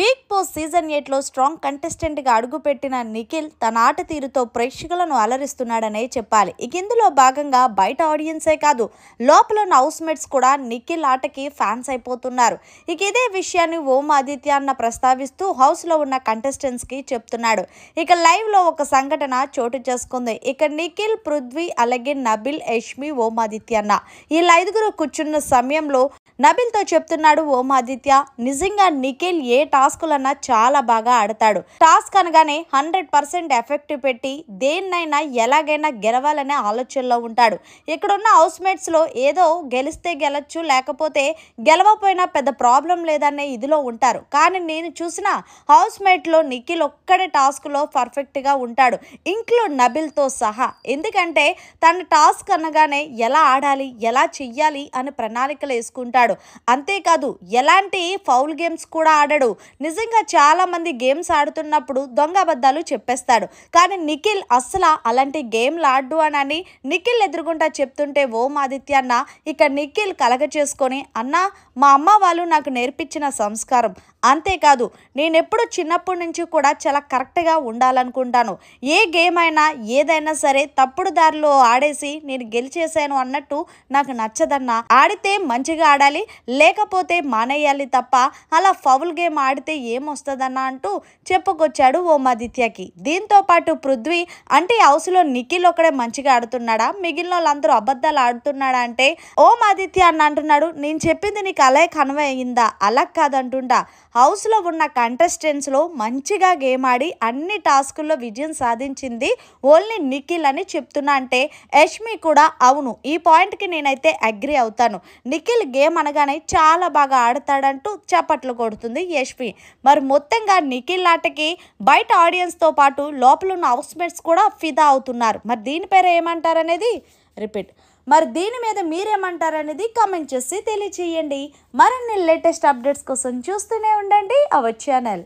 Big boss season 8లో strong కంటెస్టెంట్గా అడుగుపెట్టిన నిఖిల్ తన ఆట తీరుతో ప్రేక్షకులను అలరిస్తున్నాడనే చెప్పాలి. ఇందులో భాగంగా బయట ఆడియన్సే కాదు, లోపల ఉన్న హౌస్ మేట్స్ కూడా నిఖిల్ ఆటకి ఫ్యాన్స్ అయిపోతున్నారు. ఇదే విషయాన్ని ఓం ఆదిత్య అన్న ప్రస్తావిస్తూ హౌస్లో ఉన్న కంటెస్టెంట్స్కి చెప్తున్నాడు. లైవ్లో ఒక సంఘటన చోటు చేసుకుంది. నిఖిల్, పృథ్వీ, అలాగే నబిల్, యష్మి, ఓం ఆదిత్య అన్న వీళ్ళ ఐదుగురు కూర్చున్న సమయంలో నబిల్తో చెప్తున్నాడు ఓం ఆదిత్య, నిజంగా నిఖిల్ ఏ టాస్కులన్నా చాలా బాగా ఆడతాడు. టాస్క్ అనగానే 100% ఎఫెక్ట్ పెట్టి దేన్నైనా ఎలాగైనా గెలవాలనే ఆలోచనలో ఉంటాడు. ఇక్కడున్న హౌస్ మేట్స్ లో ఏదో గెలిస్తే గెలచ్చు, లేకపోతే గెలవపోయినా పెద్ద ప్రాబ్లం లేదనే ఇదిలో ఉంటారు. కానీ నేను చూసిన హౌస్ మేట్ లో నిఖిల్ ఒక్కడే టాస్క్ లో పర్ఫెక్ట్ గా ఉంటాడు, ఇంక్లూడ్ నబిల్ తో సహా. ఎందుకంటే తన టాస్క్ అనగానే ఎలా ఆడాలి, ఎలా చెయ్యాలి అని ప్రణాళికలు వేసుకుంటాడు. అంతేకాదు ఎలాంటి ఫౌల్ గేమ్స్ కూడా ఆడడు. నిజంగా చాలా మంది గేమ్స్ ఆడుతున్నప్పుడు దొంగ అబద్ధాలు చెప్పేస్తాడు. కానీ నిఖిల్ అస్సలు అలాంటి గేమ్లు ఆడు అని నిఖిల్ ఎదురుగుంటా చెప్తుంటే ఓం ఆదిత్య అన్న నిఖిల్ కలగ చేసుకొని, అన్న మా అమ్మ వాళ్ళు నాకు నేర్పించిన సంస్కారం, అంతేకాదు నేనెప్పుడు చిన్నప్పటి నుంచి కూడా చాలా కరెక్ట్గా ఉండాలనుకుంటాను. ఏ గేమ్ అయినా ఏదైనా సరే తప్పుడు దారిలో ఆడేసి నేను గెలిచేసాను అన్నట్టు నాకు నచ్చదన్నా. ఆడితే మంచిగా ఆడాలి, లేకపోతే మానేయాలి తప్ప అలా ఫౌల్ గేమ్ ఆడితే ఏమొస్తుందన్నా అంటూ చెప్పుకొచ్చాడు ఓం ఆదిత్యకి. దీంతో పాటు పృథ్వీ, అంటే హౌస్లో నిఖిల్ ఒకడే మంచిగా ఆడుతున్నాడా, మిగిలిన వాళ్ళందరూ అబద్ధాలు ఆడుతున్నాడా అంటే ఓం ఆదిత్య అన్న అంటున్నాడు, నేను చెప్పింది నీకు అలా కన్వే అయిందా? అలా కాదంటుంటా, హౌస్లో ఉన్న కంటెస్టెంట్స్లో మంచిగా గేమ్ ఆడి అన్ని టాస్కుల్లో విజయం సాధించింది ఓన్లీ నిఖిల్ అని చెప్తున్నా. అంటే యష్మి కూడా అవును, ఈ పాయింట్కి నేనైతే అగ్రి అవుతాను, నిఖిల్ గేమ్ అనగానే చాలా బాగా ఆడతాడంటూ చప్పట్లు కొడుతుంది యష్మి. మరి మొత్తంగా నిఖిల్ ఆటకి బయట ఆడియన్స్తో పాటు లోపల ఉన్న హౌస్ మేట్స్ కూడా ఫిదా అవుతున్నారు. మరి దీనిపైన ఏమంటారనేది రిపీట్. మరి దీని మీద మీరేమంటారనేది కామెంట్ చేసి తెలియచేయండి. మరిన్ని లేటెస్ట్ అప్డేట్స్ కోసం చూస్తూనే ఉండండి అవర్ ఛానల్.